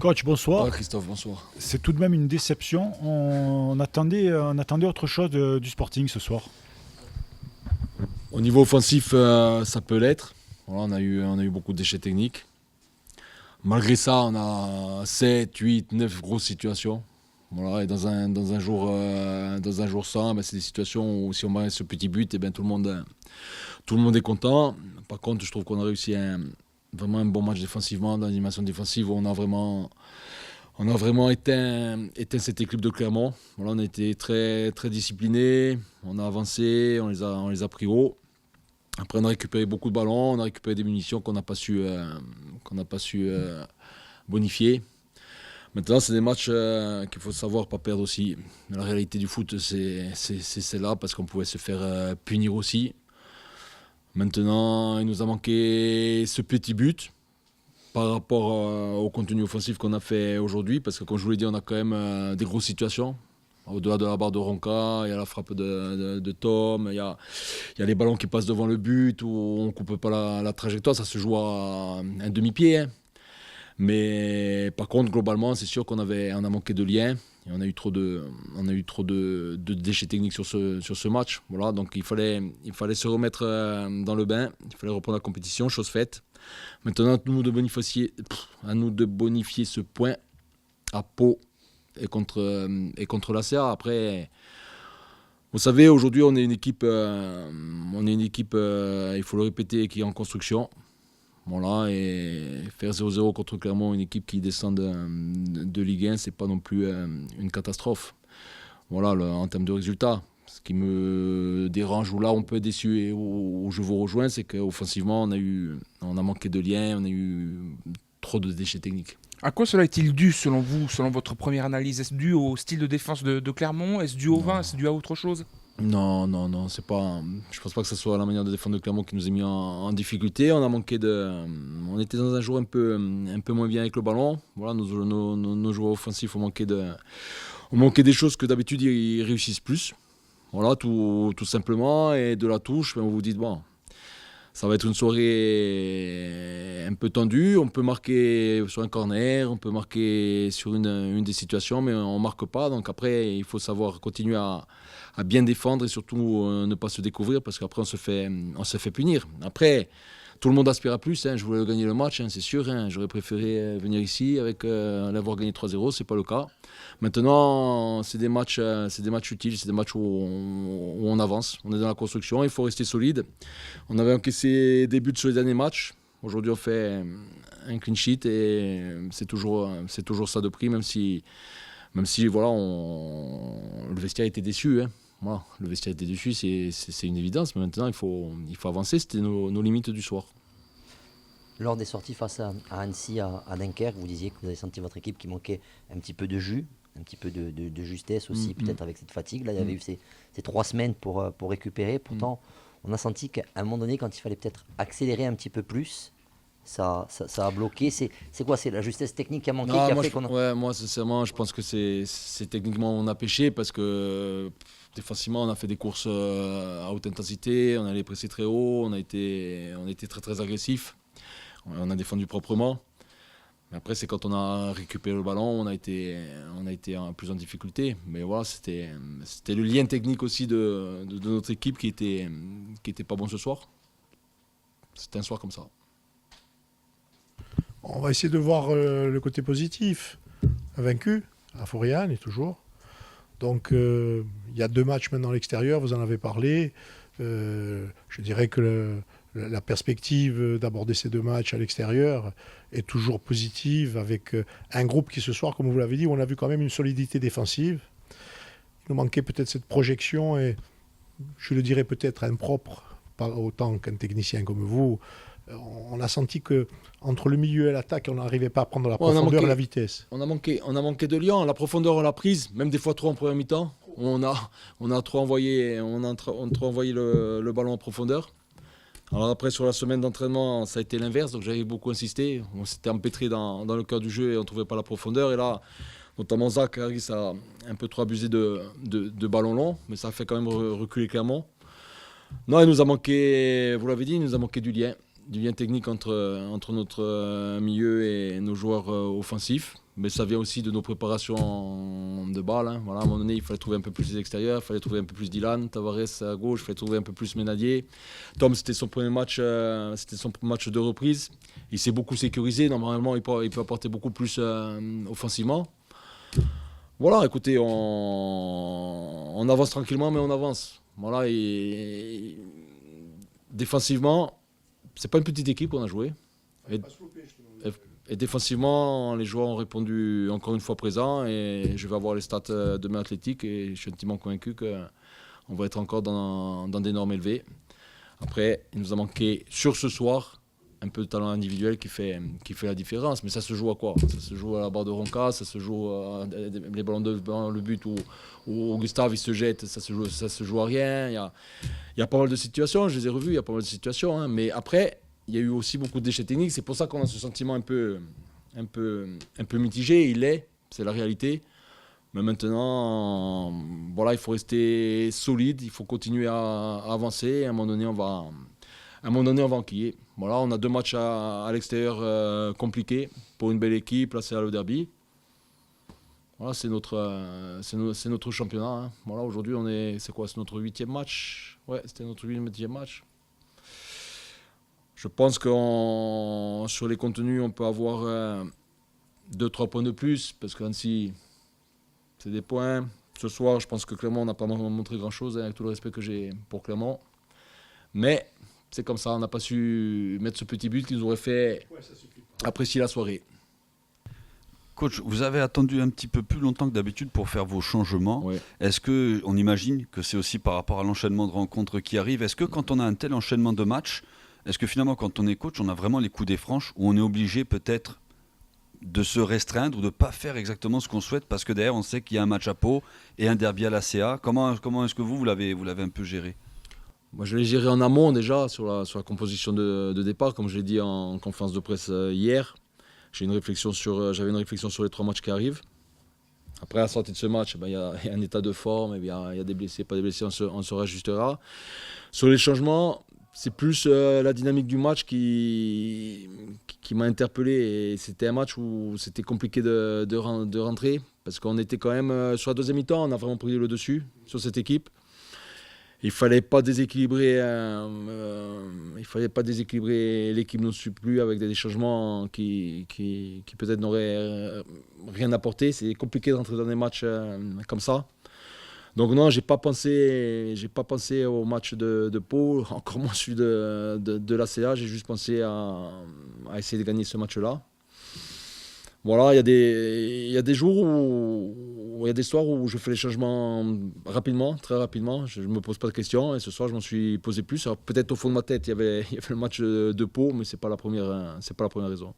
Coach, bonsoir. Christophe, bonsoir. C'est tout de même une déception. On attendait autre chose du Sporting ce soir. Au niveau offensif, ça peut l'être. Voilà, on a eu beaucoup de déchets techniques. Malgré ça, on a 7, 8, 9 grosses situations. Voilà, et dans un jour sans, c'est des situations où si on met ce petit but, tout le monde est content. Par contre, je trouve qu'on a réussi vraiment un bon match défensivement, dans l'animation défensive, où on a vraiment éteint cette équipe de Clermont. Voilà, on a été très, très disciplinés, on a avancé, on les a pris haut. Après, on a récupéré beaucoup de ballons, on a récupéré des munitions qu'on n'a pas su bonifier. Maintenant, c'est des matchs qu'il faut savoir pas perdre aussi. Mais la réalité du foot, c'est celle-là, parce qu'on pouvait se faire punir aussi. Maintenant, il nous a manqué ce petit but par rapport au contenu offensif qu'on a fait aujourd'hui, parce que comme je vous l'ai dit, on a quand même des grosses situations. Au-delà de la barre de Ronca, il y a la frappe de Tom, il y a les ballons qui passent devant le but, où on ne coupe pas la trajectoire, ça se joue à un demi-pied. Hein. Mais par contre, globalement, c'est sûr on a manqué de liens, et on a eu trop de déchets techniques sur ce match. Voilà, donc il fallait se remettre dans le bain, il fallait reprendre la compétition, chose faite. Maintenant, à nous de bonifier ce point à Pau et contre la CA. Après, vous savez, aujourd'hui, on est une équipe, il faut le répéter, qui est en construction. Voilà, et faire 0-0 contre Clermont, une équipe qui descend de Ligue 1, c'est pas non plus une catastrophe. Voilà, en termes de résultats. Ce qui me dérange, ou là on peut être déçu et où je vous rejoins, c'est qu'offensivement on a manqué de liens, on a eu trop de déchets techniques. À quoi cela est-il dû selon vous, selon votre première analyse? Est-ce dû au style de défense de Clermont? Est-ce dû au vin? Est-ce dû à autre chose? Non, c'est pas. Je pense pas que ce soit la manière de défendre de Clermont qui nous a mis en difficulté. On était dans un jour un peu moins bien avec le ballon. Voilà, nos joueurs offensifs ont manqué des choses que d'habitude ils réussissent plus. Voilà, tout simplement. Et de la touche, vous vous dites bon, ça va être une soirée un peu tendue. On peut marquer sur un corner, on peut marquer sur une des situations, mais on marque pas. Donc après, il faut savoir continuer à bien défendre et surtout ne pas se découvrir, parce qu'après on se fait punir. Après, tout le monde aspire à plus. Je voulais gagner le match, c'est sûr. J'aurais préféré venir ici avec l'avoir gagné 3-0, c'est pas le cas. Maintenant, c'est des matchs utiles, c'est des matchs où on avance. On est dans la construction, il faut rester solide. On avait encaissé des buts sur les derniers matchs. Aujourd'hui, on fait un clean sheet et c'est toujours ça de prix, même si voilà, le vestiaire était déçu. Voilà, le vestiaire était déçu, c'est une évidence, mais maintenant il faut avancer, c'était nos limites du soir. Lors des sorties face à Annecy, à Dunkerque, vous disiez que vous avez senti votre équipe qui manquait un petit peu de jus, un petit peu de justesse aussi, peut-être avec cette fatigue. Là, il y avait eu ces 3 semaines pour récupérer. Pourtant, on a senti qu'à un moment donné, quand il fallait peut-être accélérer un petit peu plus, ça a bloqué. C'est quoi? C'est la justesse technique qui a manqué, Moi, sincèrement, je pense que c'est techniquement on a pêché, parce que défensivement, on a fait des courses à haute intensité, on allait presser très haut, on a été très très agressif, on a défendu proprement. Mais après, c'est quand on a récupéré le ballon, on a été plus en difficulté. Mais voilà, c'était le lien technique aussi de notre équipe qui était pas bon ce soir. C'était un soir comme ça. On va essayer de voir le côté positif. Vaincu à Foriane et toujours. Donc il y a 2 matchs maintenant à l'extérieur, vous en avez parlé. Je dirais que la perspective d'aborder ces 2 matchs à l'extérieur est toujours positive, avec un groupe qui ce soir, comme vous l'avez dit, on a vu quand même une solidité défensive. Il nous manquait peut-être cette projection, et je le dirais peut-être impropre, pas autant qu'un technicien comme vous. On a senti qu'entre le milieu et l'attaque, on n'arrivait pas à prendre la profondeur et la vitesse. On a manqué de liant. La profondeur, on l'a prise, même des fois trop en première mi-temps. On a trop envoyé le ballon en profondeur. Alors après, sur la semaine d'entraînement, ça a été l'inverse. Donc j'avais beaucoup insisté. On s'était empêtré dans le cœur du jeu et on ne trouvait pas la profondeur. Et là, notamment Zach Harris a un peu trop abusé de ballons longs, mais ça a fait quand même reculer Clermont. Non, il nous a manqué, vous l'avez dit, il nous a manqué du lien technique entre notre milieu et nos joueurs offensifs. Mais ça vient aussi de nos préparations de balles. Hein. Voilà, à un moment donné, il fallait trouver un peu plus les extérieurs, il fallait trouver un peu plus Dylan, Tavares à gauche, il fallait trouver un peu plus Ménadier. Tom, c'était son premier match, c'était son match de reprise. Il s'est beaucoup sécurisé. Normalement, il peut apporter beaucoup plus offensivement. Voilà, écoutez, on avance tranquillement, mais on avance. Voilà, et défensivement, c'est pas une petite équipe qu'on a joué. Et défensivement, les joueurs ont répondu encore une fois présent. Et je vais avoir les stats demain athlétiques et je suis intimement convaincu qu'on va être encore dans des normes élevées. Après, il nous a manqué sur ce soir un peu de talent individuel qui fait la différence. Mais ça se joue à quoi? Ça se joue à la barre de Ronca, ça se joue à les ballons devant le but où Gustave il se jette, ça se joue à rien. Il y a pas mal de situations, je les ai revues, il y a pas mal de situations. Hein. Mais après, il y a eu aussi beaucoup de déchets techniques. C'est pour ça qu'on a ce sentiment un peu mitigé. C'est la réalité. Mais maintenant, voilà, il faut rester solide, il faut continuer à avancer. À un moment donné, on va enquiller. Voilà, on a 2 matchs à l'extérieur compliqués pour une belle équipe. Là, c'est le derby. Voilà, c'est notre championnat. Hein. Voilà, aujourd'hui, c'est notre 8e match. Ouais, c'était notre 8e match. Je pense que sur les contenus, on peut avoir 2-3 points de plus, parce qu'Annecy, c'est des points. Ce soir, je pense que Clermont n'a pas montré grand-chose, avec tout le respect que j'ai pour Clermont. Mais c'est comme ça, on n'a pas su mettre ce petit but qui nous aurait fait apprécier la soirée. Coach, vous avez attendu un petit peu plus longtemps que d'habitude pour faire vos changements. Ouais. Est-ce qu'on imagine que c'est aussi par rapport à l'enchaînement de rencontres qui arrive? Est-ce que quand on a un tel enchaînement de matchs, est-ce que finalement quand on est coach, on a vraiment les coups des franches où on est obligé peut-être de se restreindre ou de ne pas faire exactement ce qu'on souhaite parce que derrière on sait qu'il y a un match à Pau et un derby à la CA. Comment est-ce que vous l'avez un peu géré? Moi, je l'ai géré en amont déjà sur la composition de départ, comme je l'ai dit en conférence de presse hier. J'avais une réflexion sur les 3 matchs qui arrivent. Après, à la sortie de ce match, il y a un état de forme, il y a des blessés, pas des blessés, on se réajustera. Sur les changements, c'est plus la dynamique du match qui m'a interpellé. Et c'était un match où c'était compliqué de rentrer, parce qu'on était quand même sur la deuxième mi-temps, on a vraiment pris le dessus sur cette équipe. Il fallait pas déséquilibrer l'équipe non plus avec des changements qui peut-être n'auraient rien apporté. C'est compliqué d'entrer dans des matchs comme ça. Donc non, j'ai pas pensé au match de Pau, encore moins celui de la CA. J'ai juste pensé à essayer de gagner ce match-là. Voilà, il y a des jours où il y a des soirs où je fais les changements rapidement, très rapidement. Je ne me pose pas de questions et ce soir je m'en suis posé plus. Alors, peut-être au fond de ma tête il y avait le match de Pau, mais c'est pas la première raison.